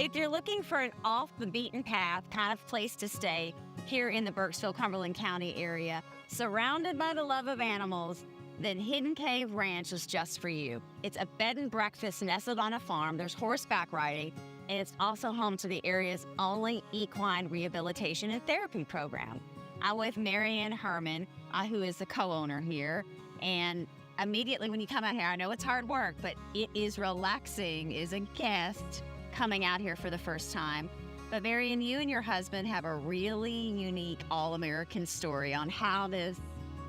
If you're looking for an off the beaten path kind of place to stay here in the Burkesville, Cumberland County area, surrounded by the love of animals, then Hidden Cave Ranch is just for you. It's a bed and breakfast nestled on a farm. There's horseback riding, and it's also home to the area's only equine rehabilitation and therapy program. I'm with Marianne Herman, who is the co-owner here, and immediately when you come out here, I know it's hard work, but it is relaxing as a guest coming out here for the first time. But Marianne, you and your husband have a really unique all-American story on how this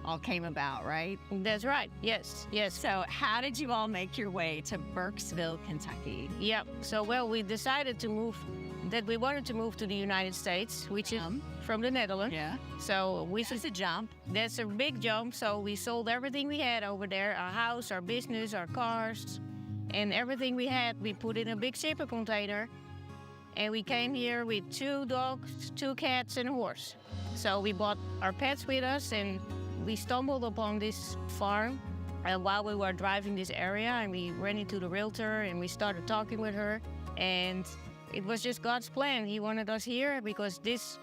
all came about, right? That's right. Yes. So how did you all make your way to Burkesville, Kentucky? Yep. So, well, we decided to we wanted to move to the United States, which is from the Netherlands. Yeah. So That's a jump. That's a big jump. So we sold everything we had over there, our house, our business, our cars, and everything we had, we put in a big zipper container. And we came here with 2 dogs, 2 cats, and a horse. So we brought our pets with us, and we stumbled upon this farm while we were driving this area, and we ran into the realtor, and we started talking with her. And it was just God's plan. He wanted us here because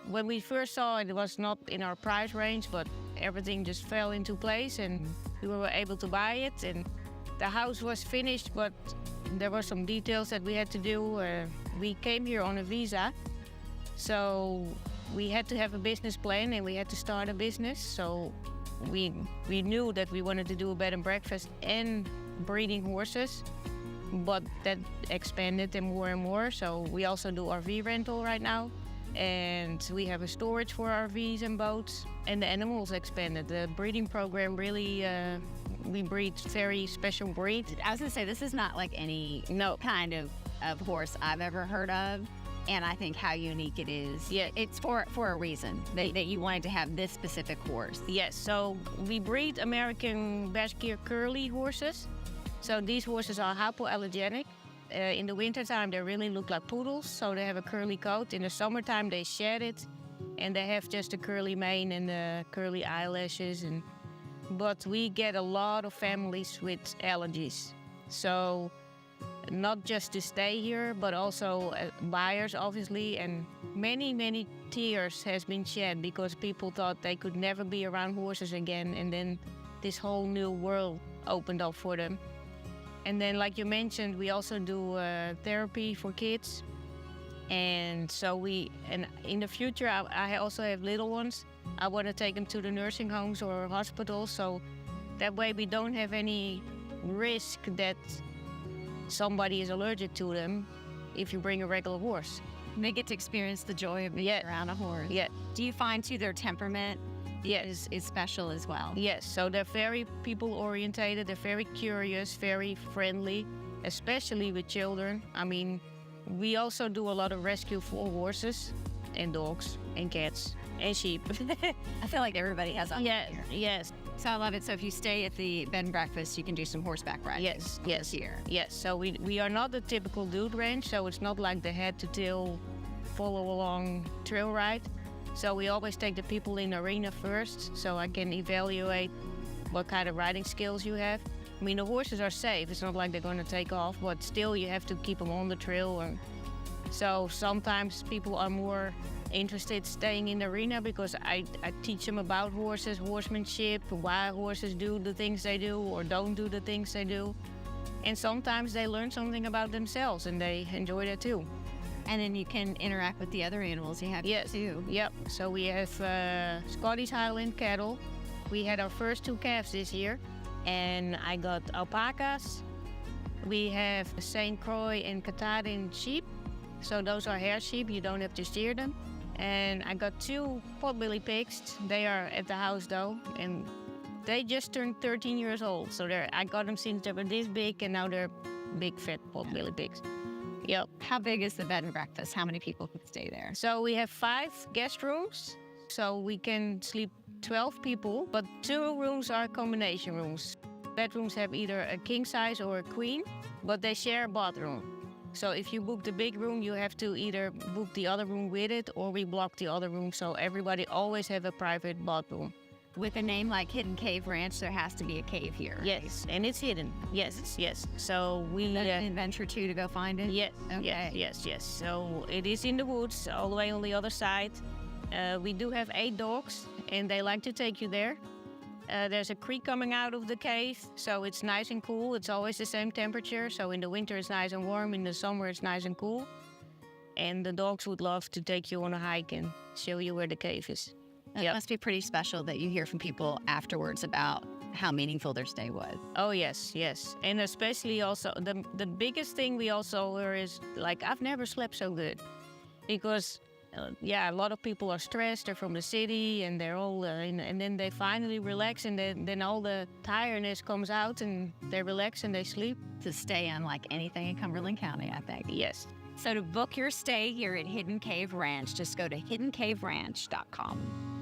when we first saw it, it was not in our price range, but everything just fell into place, and we were able to buy it. And the house was finished, but there were some details that we had to do. We came here on a visa, so we had to have a business plan, and we had to start a business. So we knew that we wanted to do a bed and breakfast and breeding horses, but that expanded them more and more. So we also do RV rental right now, and we have a storage for RVs and boats, and the animals expanded. The breeding program really, we breed very special breeds. I was gonna say, this is not like any kind of horse I've ever heard of. And I think how unique it is. Yeah. It's for a reason that you wanted to have this specific horse. Yes, so we breed American Bashkir curly horses. So these horses are hypoallergenic. In the wintertime, they really look like poodles, so they have a curly coat. In the summertime, they shed it, and they have just a curly mane and the curly eyelashes. But we get a lot of families with allergies. So not just to stay here, but also buyers, obviously, and many tears has been shed because people thought they could never be around horses again, and then this whole new world opened up for them. And then, like you mentioned, we also do therapy for kids, and so in the future, I also have little ones. I want to take them to the nursing homes or hospitals, so that way we don't have any risk that somebody is allergic to them if you bring a regular horse. They get to experience the joy of being around a horse. Yeah. Do you find too their temperament is special as well? Yes, so they're very people-orientated, they're very curious, very friendly, especially with children. I mean, we also do a lot of rescue for horses and dogs and cats and sheep. I feel like everybody has a here. Yes. So I love it. So if you stay at the bed and breakfast, you can do some horseback riding. Yes. Here. Yes, so we are not a typical dude ranch, so it's not like the head to tail follow along trail ride. So we always take the people in the arena first, so I can evaluate what kind of riding skills you have. I mean, the horses are safe. It's not like they're going to take off, but still you have to keep them on the trail. So sometimes people are more interested staying in the arena because I teach them about horses, horsemanship, why horses do the things they do or don't do the things they do. And sometimes they learn something about themselves and they enjoy that too. And then you can interact with the other animals you have too. Yep. So we have Scottish Highland cattle. We had our first 2 calves this year, and I got alpacas. We have St. Croix and Katahdin sheep. So those are hair sheep, you don't have to steer them. And I got 2 potbelly pigs. They are at the house though, and they just turned 13 years old. So I got them since they were this big, and now they're big fat potbelly pigs. Yep. How big is the bed and breakfast? How many people could stay there? So we have 5 guest rooms, so we can sleep 12 people, but 2 rooms are combination rooms. Bedrooms have either a king size or a queen, but they share a bathroom. So if you book the big room, you have to either book the other room with it, or we block the other room, so everybody always have a private bathroom. With a name like Hidden Cave Ranch, there has to be a cave here. Yes, and it's hidden. Yes. So we Is that an adventure too to go find it? Yes, Okay. yes. So it is in the woods, all the way on the other side. We do have 8 dogs, and they like to take you there. There's a creek coming out of the cave, so it's nice and cool. It's always the same temperature, so in the winter it's nice and warm, in the summer it's nice and cool. And the dogs would love to take you on a hike and show you where the cave is. It Yep. must be pretty special that you hear from people afterwards about how meaningful their stay was. Oh yes. And especially also the biggest thing we also hear is like, I've never slept so good, because a lot of people are stressed. They're from the city and they're all and then they finally relax, and then all the tiredness comes out and they relax and they sleep. To stay unlike anything in Cumberland County, I think. Yes. So to book your stay here at Hidden Cave Ranch, just go to hiddencaveranch.com.